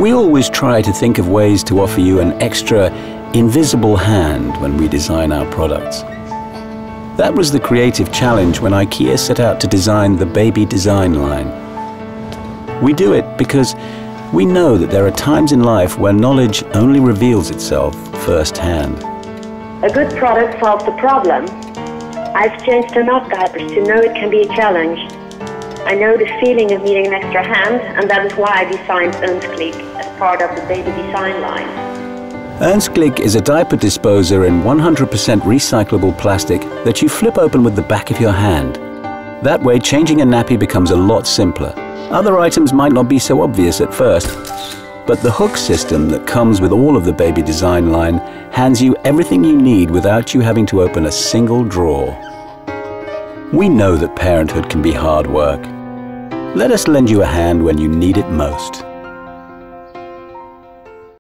We always try to think of ways to offer you an extra, invisible hand when we design our products. That was the creative challenge when IKEA set out to design the baby design line. We do it because we know that there are times in life where knowledge only reveals itself firsthand. A good product solves the problem. I've changed enough diapers to know it can be a challenge. I know the feeling of needing an extra hand, and that is why I designed Önsklik as part of the baby design line. Önsklik is a diaper disposer in 100% recyclable plastic that you flip open with the back of your hand. That way, changing a nappy becomes a lot simpler. Other items might not be so obvious at first, but the hook system that comes with all of the baby design line hands you everything you need without you having to open a single drawer. We know that parenthood can be hard work. Let us lend you a hand when you need it most.